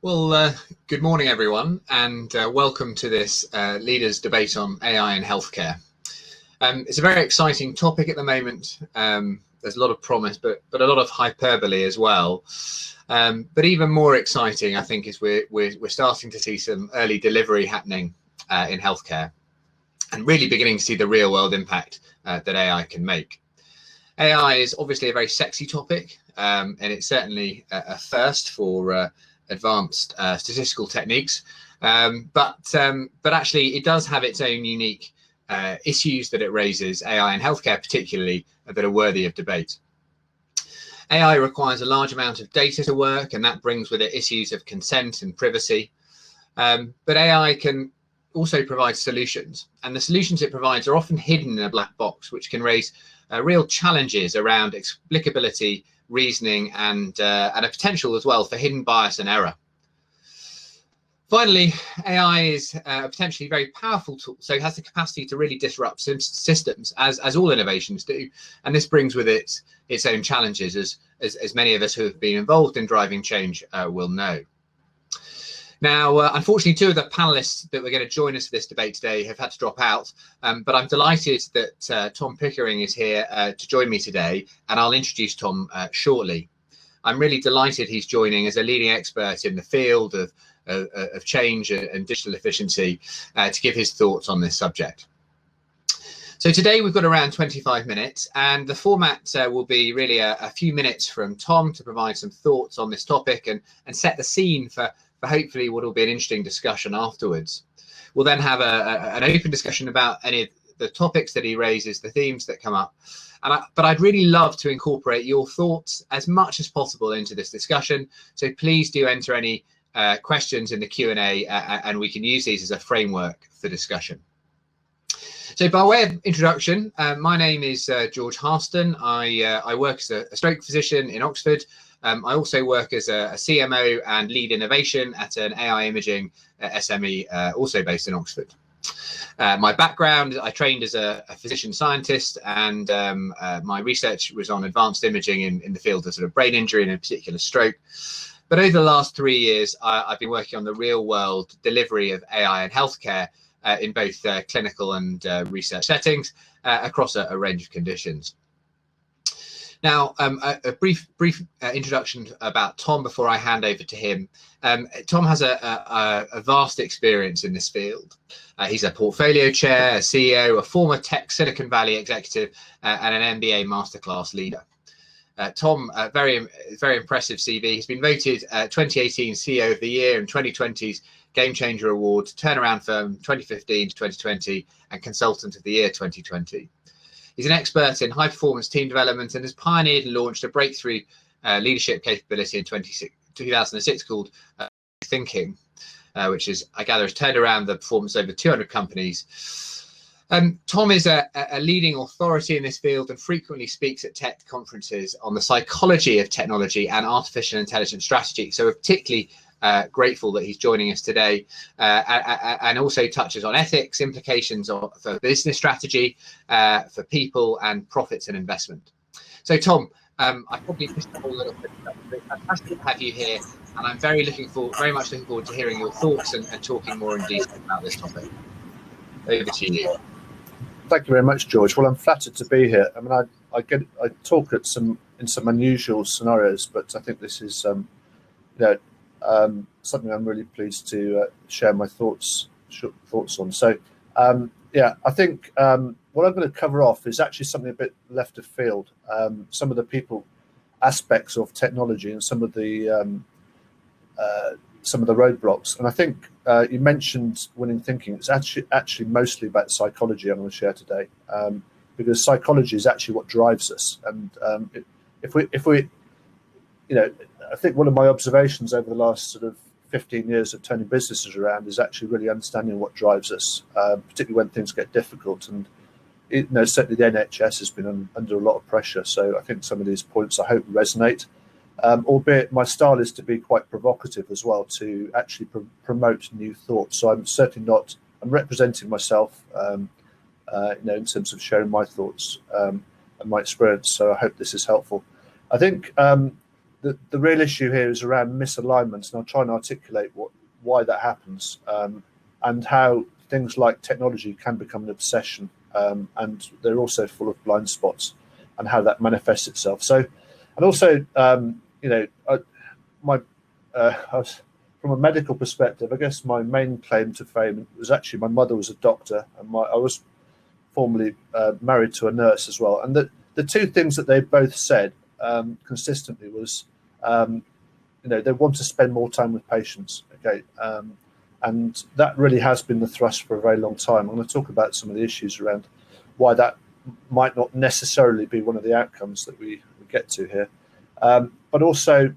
Good morning, everyone, and welcome to this Leaders Debate on AI in Healthcare. It's a very exciting topic at the moment. There's a lot of promise, but a lot of hyperbole as well. But even more exciting, I think, is we're starting to see some early delivery happening in healthcare, and really beginning to see the real-world impact that AI can make. AI is obviously a very sexy topic, and it's certainly a first for advanced statistical techniques, but actually it does have its own unique issues that it raises, AI in healthcare particularly, that are worthy of debate. AI requires a large amount of data to work, and that brings with it issues of consent and privacy. But AI can also provide solutions, and the solutions it provides are often hidden in a black box, which can raise real challenges around explicability, reasoning, and a potential as well for hidden bias and error. Finally, AI is a potentially very powerful tool, so it has the capacity to really disrupt systems, as all innovations do, and this brings with it its own challenges, as many of us who have been involved in driving change will know. Now, unfortunately, two of the panelists that were going to join us for this debate today have had to drop out, but I'm delighted that Tom Pickering is here to join me today, and I'll introduce Tom shortly. I'm really delighted he's joining as a leading expert in the field of change and digital efficiency to give his thoughts on this subject. So today we've got around 25 minutes, and the format will be really a few minutes from Tom to provide some thoughts on this topic and set the scene for hopefully what will be an interesting discussion afterwards. We'll then have an open discussion about any of the topics that he raises, the themes that come up. But I'd really love to incorporate your thoughts as much as possible into this discussion. So please do enter any questions in the Q&A, and we can use these as a framework for discussion. So by way of introduction, my name is George Harston. I work as a stroke physician in Oxford. I also work as a CMO and lead innovation at an AI imaging SME, also based in Oxford. My background, I trained as a physician scientist, and my research was on advanced imaging in the field of sort of brain injury and in particular stroke. But over the last 3 years, I've been working on the real world delivery of AI in healthcare in both clinical and research settings across a range of conditions. Now, a brief introduction about Tom before I hand over to him. Tom has a vast experience in this field. He's a portfolio chair, a CEO, a former tech Silicon Valley executive, and an MBA masterclass leader. Tom, very impressive CV. He's been voted 2018 CEO of the Year and 2020's Game Changer Award, Turnaround Firm 2015 to 2020, and Consultant of the Year 2020. He's an expert in high-performance team development and has pioneered and launched a breakthrough leadership capability in 2006 called Thinking, which is, I gather, has turned around the performance of over 200 companies. Tom is a leading authority in this field and frequently speaks at tech conferences on the psychology of technology and artificial intelligence strategy. So we're particularly grateful that he's joining us today, and also touches on ethics, implications for business strategy, for people, and profits and investment. So Tom, I probably missed the whole little bit, but it's fantastic to have you here, and I'm very much looking forward to hearing your thoughts and talking more in detail about this topic. Over to you. Thank you very much, George. Well, I'm flattered to be here. I mean, I talk in some unusual scenarios, but I think this is something I'm really pleased to share my thoughts on. So, I think what I'm going to cover off is actually something a bit left of field. Some of the people aspects of technology and some of the roadblocks. And I think you mentioned winning thinking. It's actually mostly about psychology I'm going to share today, because psychology is actually what drives us. And if we I think one of my observations over the last sort of 15 years of turning businesses around is actually really understanding what drives us, particularly when things get difficult. And certainly the NHS has been under a lot of pressure. So I think some of these points I hope resonate. Albeit my style is to be quite provocative as well, to actually promote new thoughts. So I'm certainly not, I'm representing myself, in terms of sharing my thoughts and my experience. So I hope this is helpful. I think the real issue here is around misalignment, and I'll try and articulate why that happens, and how things like technology can become an obsession, and they're also full of blind spots, and how that manifests itself. So, and also, from a medical perspective, I guess my main claim to fame was actually my mother was a doctor, and I was formerly married to a nurse as well. And the two things that they both said consistently was, they want to spend more time with patients. Okay, and that really has been the thrust for a very long time. I'm going to talk about some of the issues around why that might not necessarily be one of the outcomes that we get to here, but also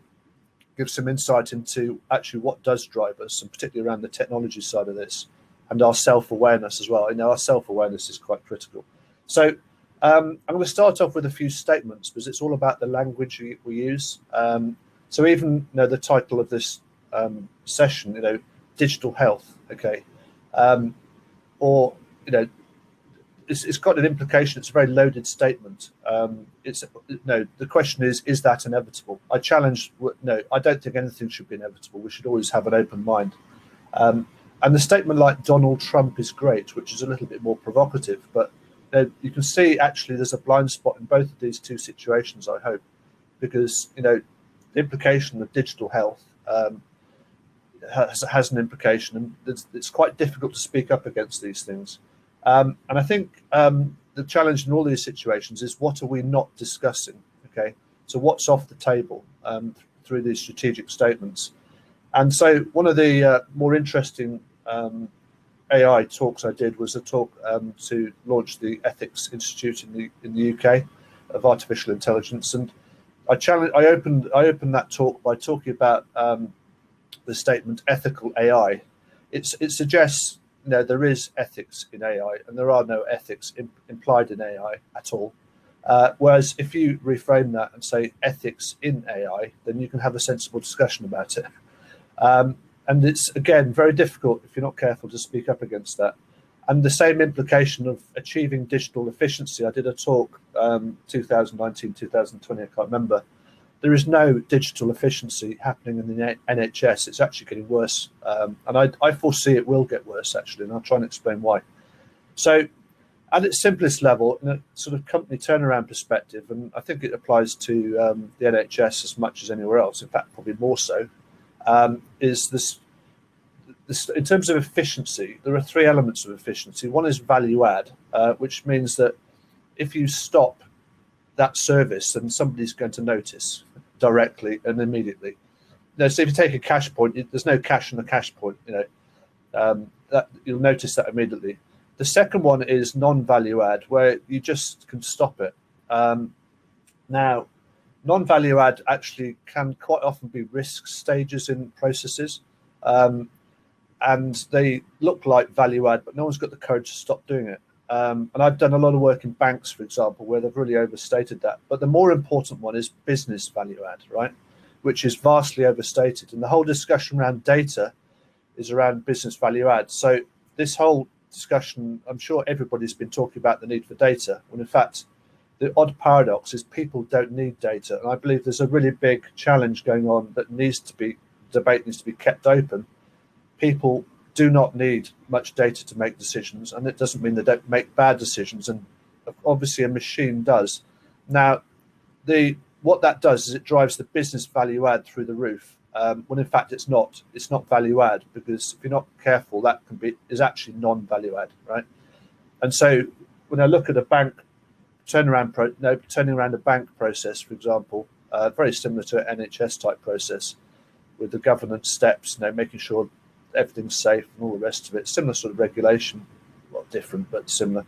give some insight into actually what does drive us, and particularly around the technology side of this, and our self-awareness as well. Our self-awareness is quite critical. So I'm going to start off with a few statements, because it's all about the language we use. So even the title of this session, digital health, okay, or it's got an implication. It's a very loaded statement. The question is that inevitable? I challenge. No, I don't think anything should be inevitable. We should always have an open mind. And the statement like Donald Trump is great, which is a little bit more provocative, but you can see actually there's a blind spot in both of these two situations, I hope, because the implication of digital health has an implication, and it's quite difficult to speak up against these things. And I think the challenge in all these situations is, what are we not discussing? Okay, so what's off the table through these strategic statements? And so one of the more interesting AI talks I did was a talk to launch the Ethics Institute in the UK of artificial intelligence, and I opened that talk by talking about the statement ethical AI. It suggests there is ethics in AI, and there are no ethics implied in AI at all. Whereas if you reframe that and say ethics in AI, then you can have a sensible discussion about it. And it's, again, very difficult, if you're not careful, to speak up against that. And the same implication of achieving digital efficiency. I did a talk 2019, 2020, I can't remember. There is no digital efficiency happening in the NHS. It's actually getting worse. And I foresee it will get worse, actually, and I'll try and explain why. So at its simplest level, in a sort of company turnaround perspective, and I think it applies to the NHS as much as anywhere else, in fact, probably more so, is this in terms of efficiency, there are three elements of efficiency. One is value add, which means that if you stop that service, then somebody's going to notice directly and immediately. So if you take a cash point, there's no cash on the cash point. That you'll notice that immediately. The second one is non-value add, where you just can stop it. Now, non-value add actually can quite often be risk stages in processes, and they look like value add, but no one's got the courage to stop doing it. And I've done a lot of work in banks, for example, where they've really overstated that. But the more important one is business value add, right? Which is vastly overstated. And the whole discussion around data is around business value add. So this whole discussion, I'm sure everybody's been talking about the need for data, when in fact, the odd paradox is people don't need data. And I believe there's a really big challenge going on that debate needs to be kept open. People do not need much data to make decisions, and it doesn't mean they don't make bad decisions, and obviously a machine does. Now, what that does is it drives the business value add through the roof, when in fact it's not value add, because if you're not careful, that is actually non-value add, right? And so when I look at a bank turning around a bank process, for example, very similar to an NHS type process with the governance steps, making sure everything's safe and all the rest of it. Similar sort of regulation, well, different but similar.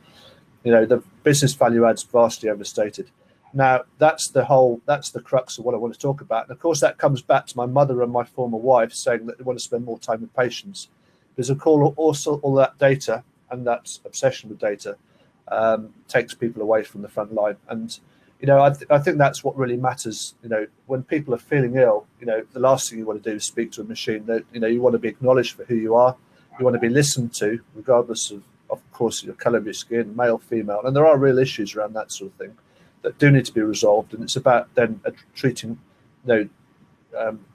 The business value add's vastly overstated. Now that's the crux of what I want to talk about. And of course that comes back to my mother and my former wife saying that they want to spend more time with patients, because of course also all that data and that obsession with data takes people away from the front line. And I think that's what really matters. When people are feeling ill, the last thing you want to do is speak to a machine. That you want to be acknowledged for who you are. You want to be listened to, regardless of course, your colour of your skin, male, female. And there are real issues around that sort of thing that do need to be resolved. And it's about then treating,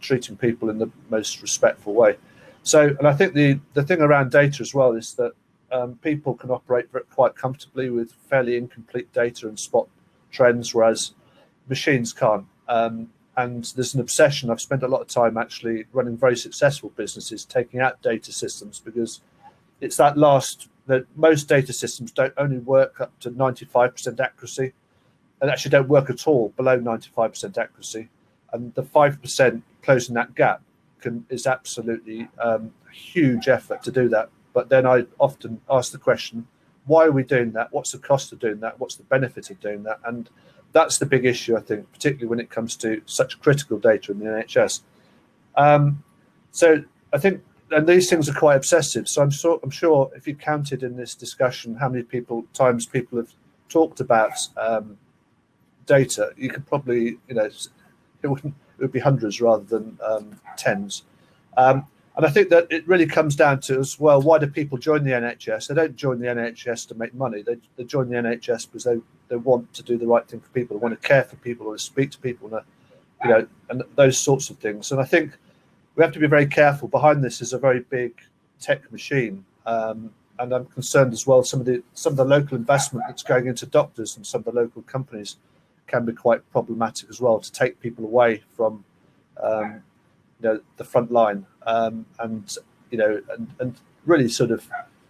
treating people in the most respectful way. So, and I think the thing around data as well is that people can operate quite comfortably with fairly incomplete data and spot trends, whereas machines can't. And there's an obsession. I've spent a lot of time actually running very successful businesses taking out data systems, because it's that most data systems don't only work up to 95% accuracy, and actually don't work at all below 95% accuracy. And the 5% closing that gap is absolutely a huge effort to do that. But then I often ask the question, why are we doing that? What's the cost of doing that? What's the benefit of doing that? And that's the big issue, I think, particularly when it comes to such critical data in the NHS. So I think, and these things are quite obsessive. So I'm sure if you counted in this discussion how many times people have talked about data, you could probably, it would be hundreds rather than tens. And I think that it really comes down to as well, why do people join the NHS? They don't join the NHS to make money. They join the NHS because they want to do the right thing for people. They want to care for people, want to speak to people, and those sorts of things. And I think we have to be very careful. Behind this is a very big tech machine, and I'm concerned as well. Some of the local investment that's going into doctors and some of the local companies can be quite problematic as well, to take people away from the front line, and really sort of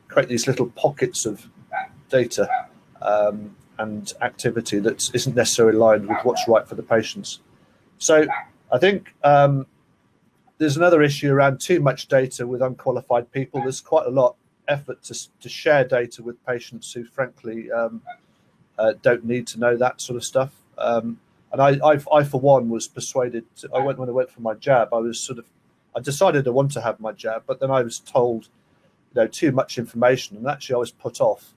create these little pockets of data and activity that isn't necessarily aligned with what's right for the patients. So I think there's another issue around too much data with unqualified people. There's quite a lot of effort to share data with patients who frankly don't need to know that sort of stuff. And I for one was persuaded when I went for my jab, I decided I want to have my jab, but then I was told too much information, and actually I was put off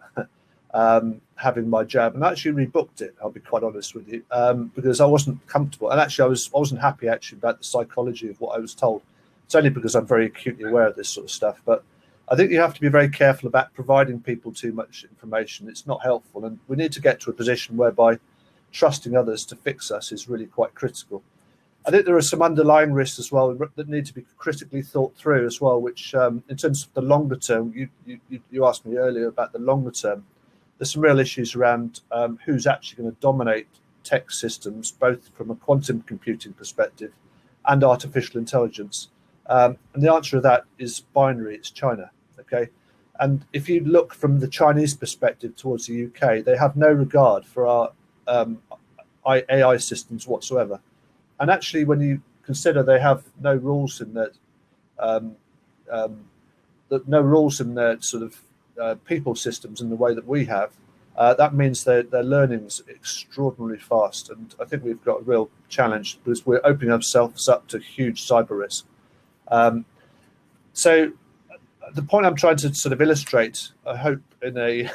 having my jab, and I actually rebooked it, I'll be quite honest with you, because I wasn't comfortable, and actually I wasn't happy actually about the psychology of what I was told. It's only because I'm very acutely aware of this sort of stuff, but I think you have to be very careful about providing people too much information. It's not helpful, and we need to get to a position whereby trusting others to fix us is really quite critical. I think there are some underlying risks as well that need to be critically thought through as well, which in terms of the longer term, you asked me earlier about the longer term, there's some real issues around who's actually going to dominate tech systems, both from a quantum computing perspective and artificial intelligence. And the answer to that is binary, it's China, okay? And if you look from the Chinese perspective towards the UK, they have no regard for our AI systems whatsoever. And actually, when you consider they have no rules in their sort of people systems in the way that we have, that means their learning's extraordinarily fast. And I think we've got a real challenge because we're opening ourselves up to huge cyber risk. So the point I'm trying to sort of illustrate, I hope in a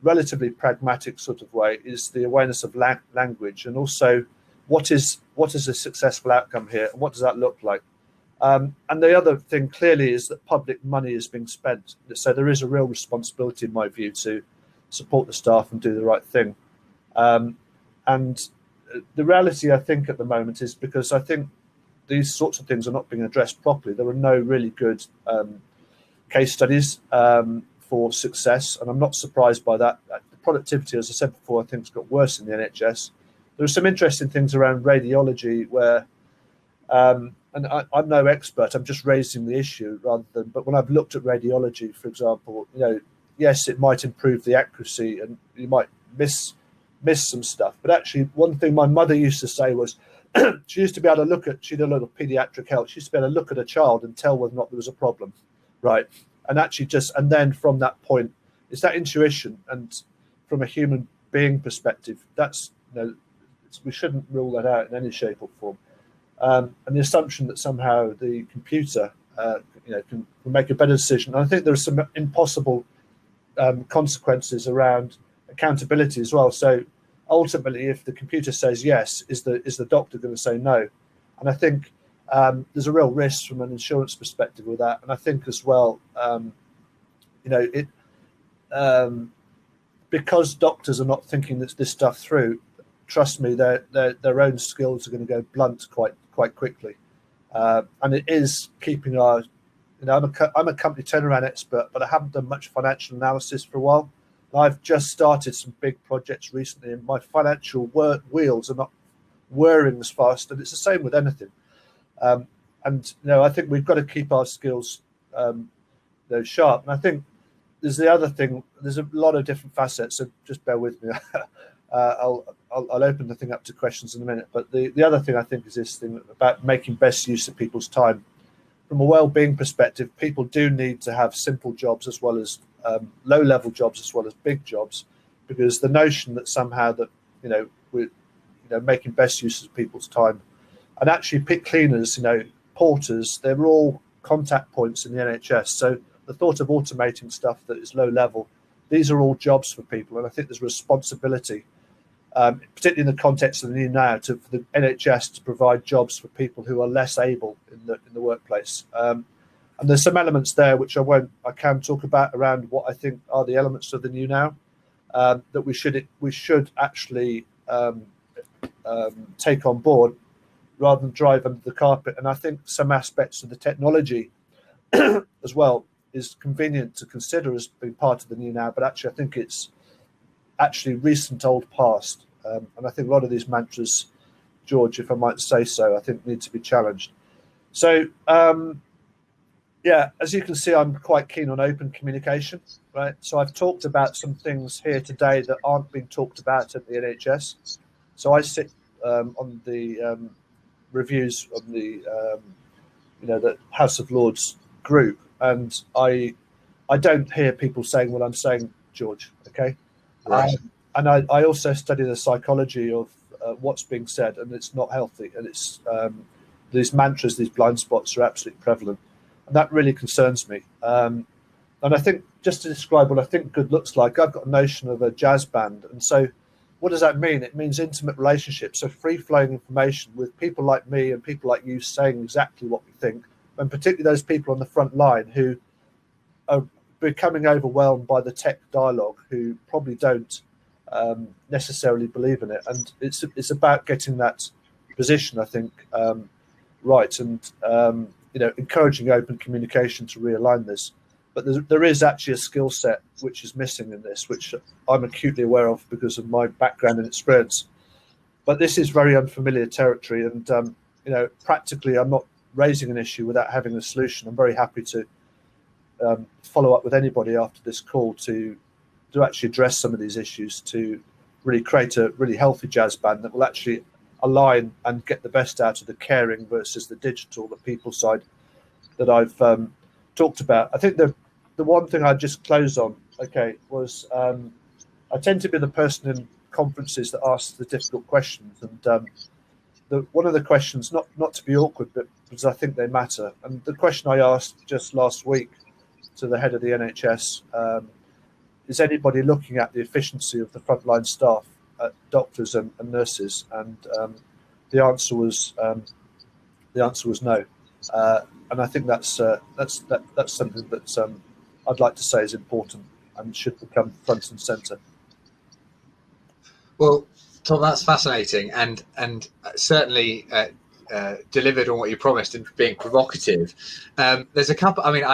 relatively pragmatic sort of way, is the awareness of language, and also what is a successful outcome here, and what does that look like? And the other thing clearly is that public money is being spent. So there is a real responsibility, in my view, to support the staff and do the right thing. And the reality, I think, at the moment is because I think these sorts of things are not being addressed properly. There are no really good case studies for success, and I'm not surprised by that. The productivity, as I said before, I think has got worse in the NHS. There are some interesting things around radiology where, and I'm no expert, I'm just raising the issue but when I've looked at radiology, for example, yes, it might improve the accuracy and you might miss some stuff. But actually, one thing my mother used to say was, she used to be able to she did a lot of pediatric health. She used to be able to look at a child and tell whether or not there was a problem, right? And actually and then from that point, it's that intuition. And from a human being perspective, that's, we shouldn't rule that out in any shape or form. And the assumption that somehow the computer, can make a better decision. And I think there are some impossible consequences around accountability as well. So ultimately, if the computer says yes, is the doctor going to say no? And I think there's a real risk from an insurance perspective with that. And I think as well, because doctors are not thinking this stuff through, trust me, their own skills are going to go blunt quite quickly. and it is keeping our, I'm a company turnaround expert, but I haven't done much financial analysis for a while. I've just started some big projects recently, and my financial wheels are not whirring as fast, and it's the same with anything. And I think we've got to keep our skills sharp. And I think there's the other thing. There's a lot of different facets, so just bear with me. I'll open the thing up to questions in a minute. But the other thing I think is this thing about making best use of people's time. From a well-being perspective, people do need to have simple jobs as well as low-level jobs as well as big jobs, because the notion that somehow that we're making best use of people's time, and actually pit cleaners, porters, they're all contact points in the NHS. So the thought of automating stuff that is low-level, these are all jobs for people, and I think there's responsibility, particularly in the context of the new now, for the NHS to provide jobs for people who are less able in the workplace. And there's some elements there which I can talk about around what I think are the elements of the new now that we should actually take on board rather than drive under the carpet. And I think some aspects of the technology as well is convenient to consider as being part of the new now, but actually I think it's actually recent old past. And I think a lot of these mantras, George, if I might say so, I think need to be challenged. So as you can see, I'm quite keen on open communication, right? So I've talked about some things here today that aren't being talked about at the NHS. So I sit on the reviews on the House of Lords group, and I don't hear people saying what I'm saying, George. Okay, right. And I also study the psychology of what's being said, and it's not healthy. And it's these mantras, these blind spots are absolutely prevalent, and that really concerns me. And I think, just to describe what I think good looks like, I've got a notion of a jazz band, and so what does that mean? It means intimate relationships, so free-flowing information with people like me and people like you saying exactly what we think, and particularly those people on the front line who are becoming overwhelmed by the tech dialogue, who probably don't necessarily believe in it. And it's about getting that position, I think, right, and encouraging open communication to realign this. But there is actually a skill set which is missing in this, which I'm acutely aware of because of my background and experience. But this is very unfamiliar territory, and practically, I'm not raising an issue without having a solution. I'm very happy to follow up with anybody after this call to actually address some of these issues, to really create a really healthy jazz band that will actually align and get the best out of the caring versus the digital, the people side that I've talked about. I think the one thing I'd just close on, was I tend to be the person in conferences that asks the difficult questions, and one of the questions, not to be awkward, but because I think they matter, and the question I asked just last week to the head of the NHS, is anybody looking at the efficiency of the frontline staff, doctors and nurses? And the answer was no. And I think that's something that I'd like to say is important and should become front and centre. Well, Tom, that's fascinating, and certainly delivered on what you promised and being provocative. There's a couple. I mean,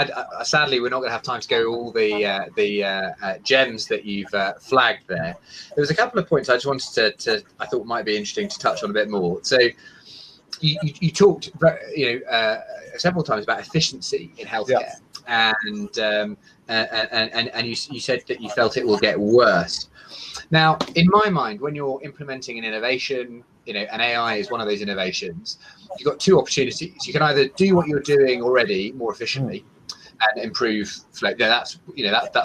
sadly, we're not going to have time to go all the gems that you've flagged there. There was a couple of points I just wanted to I thought might be interesting to touch on a bit more. So you talked, several times about efficiency in healthcare, and you said that you felt it will get worse. Now, in my mind, when you're implementing an innovation, and AI is one of those innovations, you've got two opportunities. You can either do what you're doing already more efficiently and improve flow. That's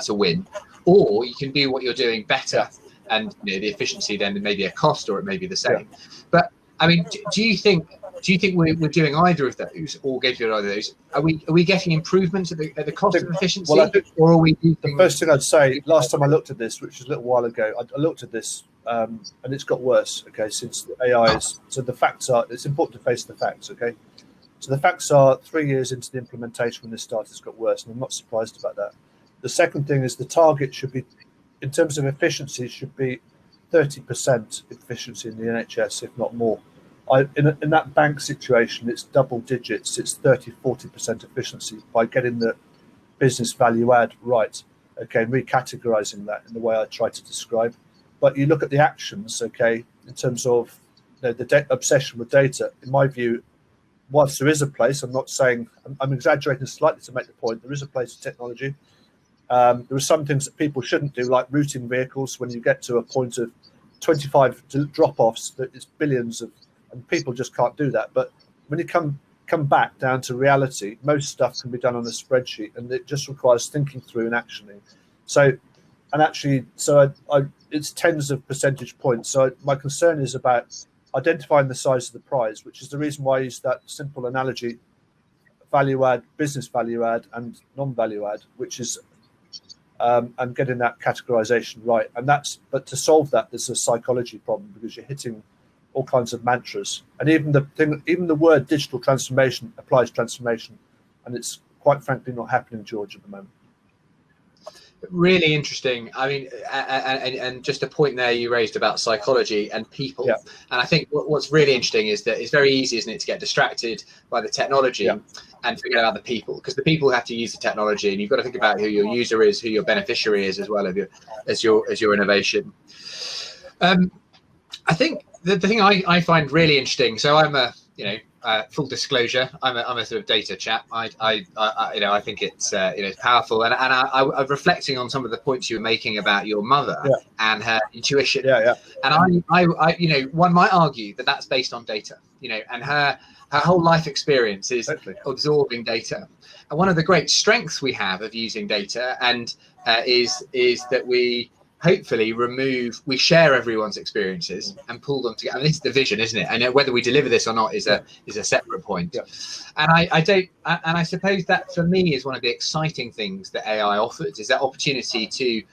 a win, or you can do what you're doing better, and the efficiency then may be a cost, or it may be the same. Yeah. But I mean, do you think we're doing either of those, or going through either of those? Are we getting improvements at the cost of efficiency, or are we? The first thing I'd say, last time I looked at this, which was a little while ago, I looked at this, and it's got worse. Since the AI is, so the facts are. It's important to face the facts. So the facts are 3 years into the implementation when this started, it's got worse, and I'm not surprised about that. The second thing is the target should be, in terms of efficiency, should be 30% efficiency in the NHS, if not more. In that bank situation, it's double digits. It's 30-40% efficiency by getting the business value add right. Okay, recategorizing that in the way I try to describe. But you look at the actions, okay, in terms of the obsession with data. In my view, whilst there is a place, I'm not saying, I'm exaggerating slightly to make the point, there is a place for technology. There are some things that people shouldn't do, like routing vehicles. When you get to a point of 25 drop-offs, that it's billions of, and people just can't do that. But when you come back down to reality, most stuff can be done on a spreadsheet, and it just requires thinking through and actioning. So it's tens of percentage points. So my concern is about identifying the size of the prize, which is the reason why I use that simple analogy: value add, business value add, and non-value add, which is and getting that categorization right. And but to solve that, there's a psychology problem, because you're hitting all kinds of mantras. And even the word digital transformation applies transformation, and it's quite frankly not happening, George, at the moment. Really interesting. I mean, and just a point there you raised about psychology and people. Yeah. And I think what's really interesting is that it's very easy, isn't it, to get distracted by the technology and forget about the people, because the people have to use the technology, and you've got to think about who your user is, who your beneficiary is, as well as your innovation. I think the thing I find really interesting. So I'm full disclosure, I'm a sort of data chap. I think it's it's powerful, and I'm reflecting on some of the points you were making about your mother and her intuition. And one might argue that that's based on data, and her whole life experience is absorbing data. And one of the great strengths we have of using data and is that we hopefully we share everyone's experiences and pull them together. And this is the vision, isn't it? And whether we deliver this or not is a separate point. And I suppose that for me is one of the exciting things that AI offers, is that opportunity to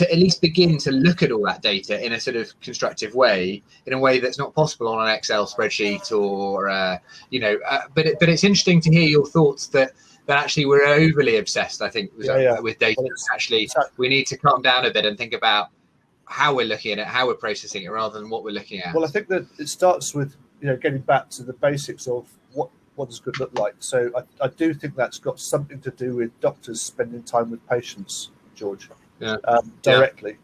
at least begin to look at all that data in a sort of constructive way, in a way that's not possible on an Excel spreadsheet or but it's interesting to hear your thoughts that actually we're overly obsessed, I think, with data. Well, actually, we need to calm down a bit and think about how we're looking at it, how we're processing it, rather than what we're looking at. Well, I think that it starts with getting back to the basics of what does good look like. So I do think that's got something to do with doctors spending time with patients, George, directly.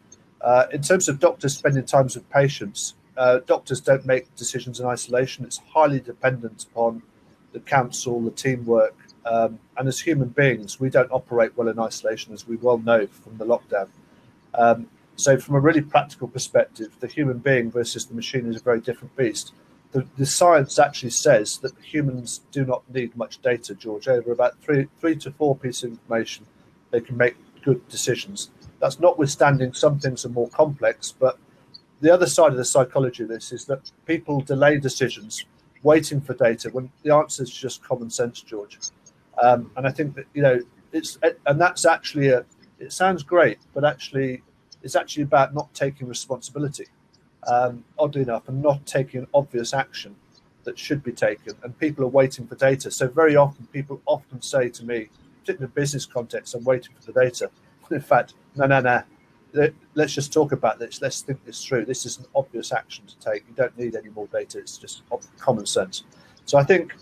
In terms of doctors spending time with patients, doctors don't make decisions in isolation. It's highly dependent upon the counsel, the teamwork. And as human beings, we don't operate well in isolation, as we well know from the lockdown. So from a really practical perspective, the human being versus the machine is a very different beast. The science actually says that humans do not need much data, George. Over about three to four pieces of information, they can make good decisions. That's notwithstanding some things are more complex, but the other side of the psychology of this is that people delay decisions waiting for data when the answer is just common sense, George. And I think that that's actually it sounds great, but actually it's actually about not taking responsibility, oddly enough, and not taking obvious action that should be taken. And people are waiting for data. So very often people say to me, particularly in business context, I'm waiting for the data. In fact, no. Let's just talk about this. Let's think this through. This is an obvious action to take. You don't need any more data. It's just common sense. So I think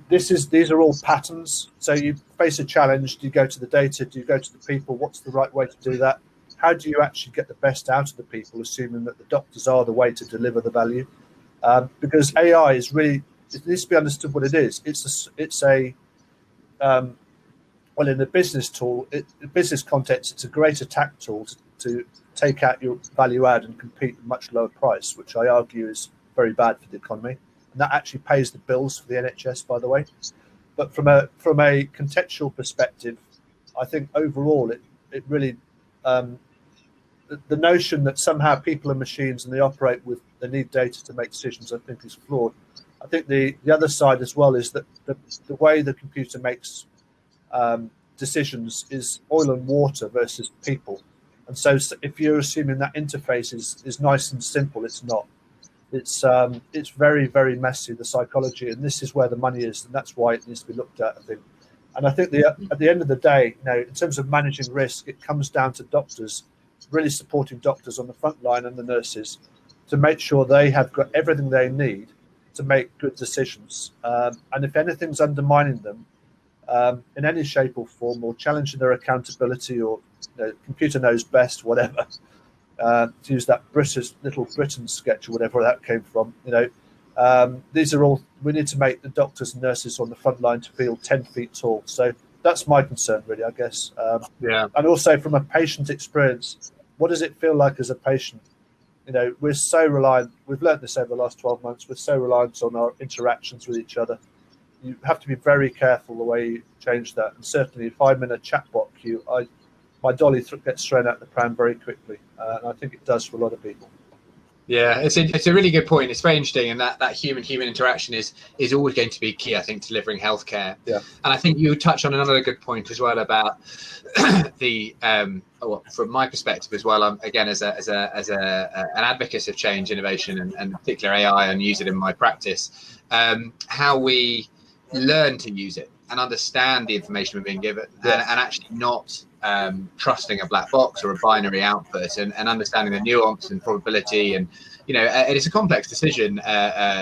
these are all patterns. So you face a challenge. Do you go to the data? Do you go to the people? What's the right way to do that? How do you actually get the best out of the people, assuming that the doctors are the way to deliver the value? Because AI is really, it needs to be understood what it is. Well, in the business business context, it's a great attack tool to take out your value add and compete at a much lower price, which I argue is very bad for the economy. And that actually pays the bills for the NHS, by the way. But from a contextual perspective, I think overall it really the notion that somehow people are machines and they need data to make decisions, I think is flawed. I think the other side as well is that the way the computer makes decisions is oil and water versus people. And so if you're assuming that interface is nice and simple, it's not. It's very, very messy, the psychology, and this is where the money is, and that's why it needs to be looked at, I think. And I think at the end of the day, in terms of managing risk, it comes down to doctors, really supporting doctors on the front line and the nurses, to make sure they have got everything they need to make good decisions. And if anything's undermining them in any shape or form, or challenging their accountability, or computer knows best, whatever, to use that British Little Britain sketch or whatever that came from, these are all, we need to make the doctors and nurses on the front line to feel 10 feet tall. So that's my concern, really, I guess. And also from a patient experience, what does it feel like as a patient? We're so reliant, we've learned this over the last 12 months, we're so reliant on our interactions with each other. You have to be very careful the way you change that. And certainly if I'm in a chatbot queue, my dolly gets thrown out the pram very quickly. And I think it does for a lot of people. Yeah, it's a really good point. It's very interesting, and that human from is always going to be key, I think, to delivering healthcare. Yeah. And I think you touch on another good point as well about the from my perspective as well. I'm again as an advocate of change, innovation, and particular AI, and use it in my practice. How we learn to use it and understand the information we're being given, and actually not trusting a black box or a binary output, and understanding the nuance and probability, and it's a complex decision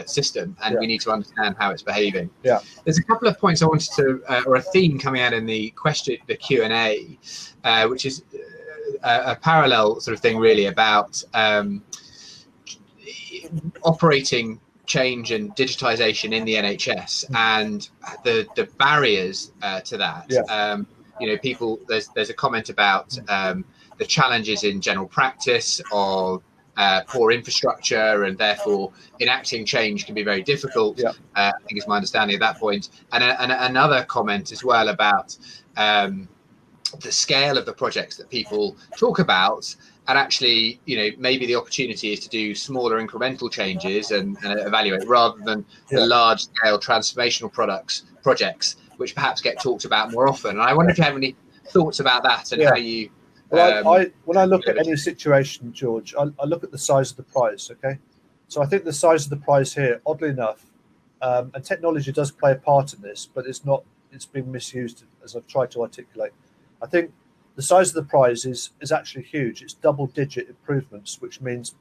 system, and we need to understand how it's behaving. There's a couple of points I wanted to or a theme coming out in the Q&A, which is a parallel sort of thing really about operating change and digitization in the NHS, and the barriers to that. People, there's a comment about the challenges in general practice of poor infrastructure, and therefore enacting change can be very difficult. I think is my understanding at that point. And another comment as well about the scale of the projects that people talk about, and actually, maybe the opportunity is to do smaller incremental changes and evaluate, rather than the large scale transformational projects, which perhaps get talked about more often. And I wonder if you have any thoughts about that, and how you... Well, when I look at any situation, George, I look at the size of the prize, okay? So I think the size of the prize here, oddly enough, and technology does play a part in this, but it's being misused, as I've tried to articulate. I think the size of the prize is actually huge. It's double-digit improvements, which means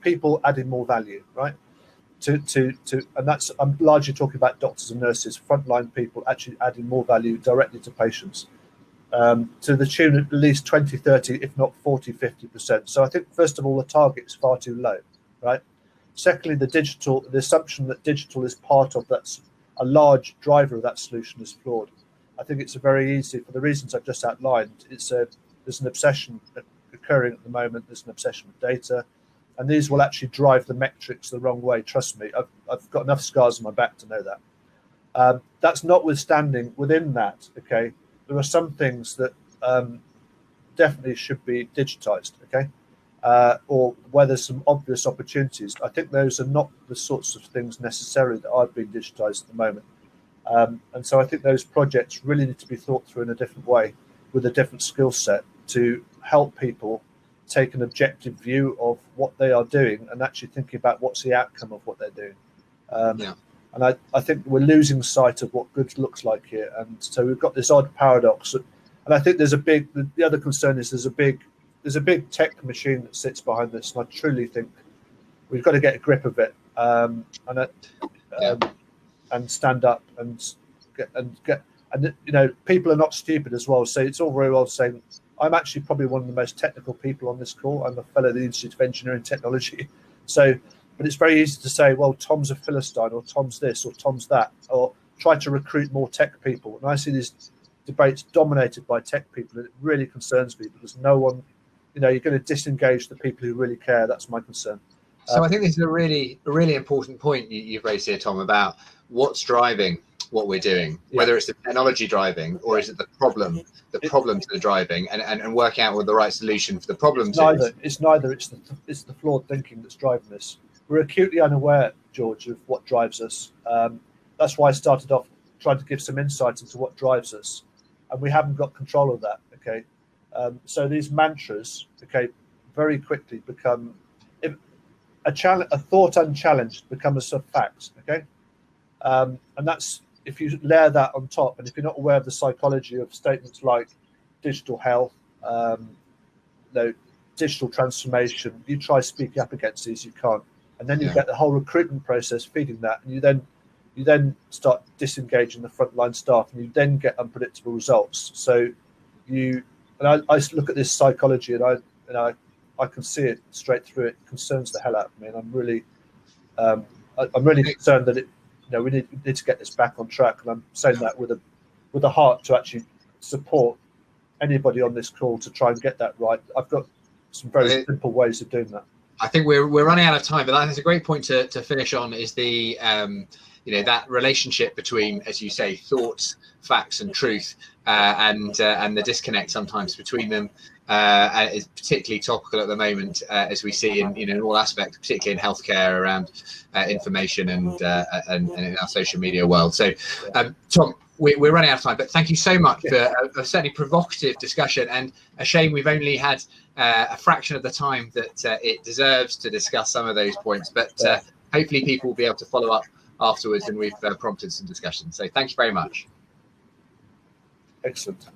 people adding more value, right? And that's, I'm largely talking about doctors and nurses, frontline people actually adding more value directly to patients, to the tune of at least 20, 30, if not 40, 50%. So I think, first of all, the target is far too low, right? Secondly, the assumption that digital is part of that, a large driver of that solution, is flawed. I think it's a very easy, for the reasons I've just outlined, there's an obsession occurring at the moment. There's an obsession with data, and these will actually drive the metrics the wrong way. Trust me, I've got enough scars on my back to know that. That's notwithstanding, within that, okay, there are some things that definitely should be digitized, okay, or where there's some obvious opportunities. I think those are not the sorts of things necessarily that are being digitized at the moment. And so I think those projects really need to be thought through in a different way, with a different skill set, to help people take an objective view of what they are doing, and actually thinking about what's the outcome of what they're doing. And I think we're losing sight of what good looks like here. And so we've got this odd paradox. And I think the other concern is there's a big tech machine that sits behind this. And I truly think we've got to get a grip of it, and stand up and get, people are not stupid as well. So it's all very well saying, I'm actually probably one of the most technical people on this call. I'm a fellow of the Institute of Engineering Technology. So, but it's very easy to say, well, Tom's a Philistine, or Tom's this, or Tom's that, or try to recruit more tech people. And I see these debates dominated by tech people, and it really concerns me, because no one, you're going to disengage the people who really care. That's my concern. So I think this is a really important point you've raised here, Tom, about what's driving what we're doing, whether it's the technology driving, or is it the problems that are driving, and working out what the right solution for the problems is. It's neither. It's the flawed thinking that's driving this. We're acutely unaware, George, of what drives us. That's why I started off trying to give some insight into what drives us, and we haven't got control of that. Okay, so these mantras, okay, very quickly become a thought unchallenged becomes a fact. Okay, and that's, if you layer that on top, and if you're not aware of the psychology of statements like digital health, digital transformation. You try speaking up against these, you can't, and then you get the whole recruitment process feeding that, and you then start disengaging the frontline staff, and you then get unpredictable results. So I look at this psychology, and I can see it straight through. It concerns the hell out of me, and I'm really concerned that we need to get this back on track. And I'm saying that with a heart to actually support anybody on this call to try and get that right. I've got some very simple ways of doing that. I think we're running out of time, but that's a great point to finish on, is the that relationship between, as you say, thoughts, facts and truth, and the disconnect sometimes between them is particularly topical at the moment, as we see in all aspects, particularly in healthcare, around information and in our social media world. So Tom, we're running out of time, but thank you so much for a certainly provocative discussion, and a shame we've only had a fraction of the time that it deserves to discuss some of those points, but hopefully people will be able to follow up afterwards, and we've prompted some discussion. So thank you very much. Excellent.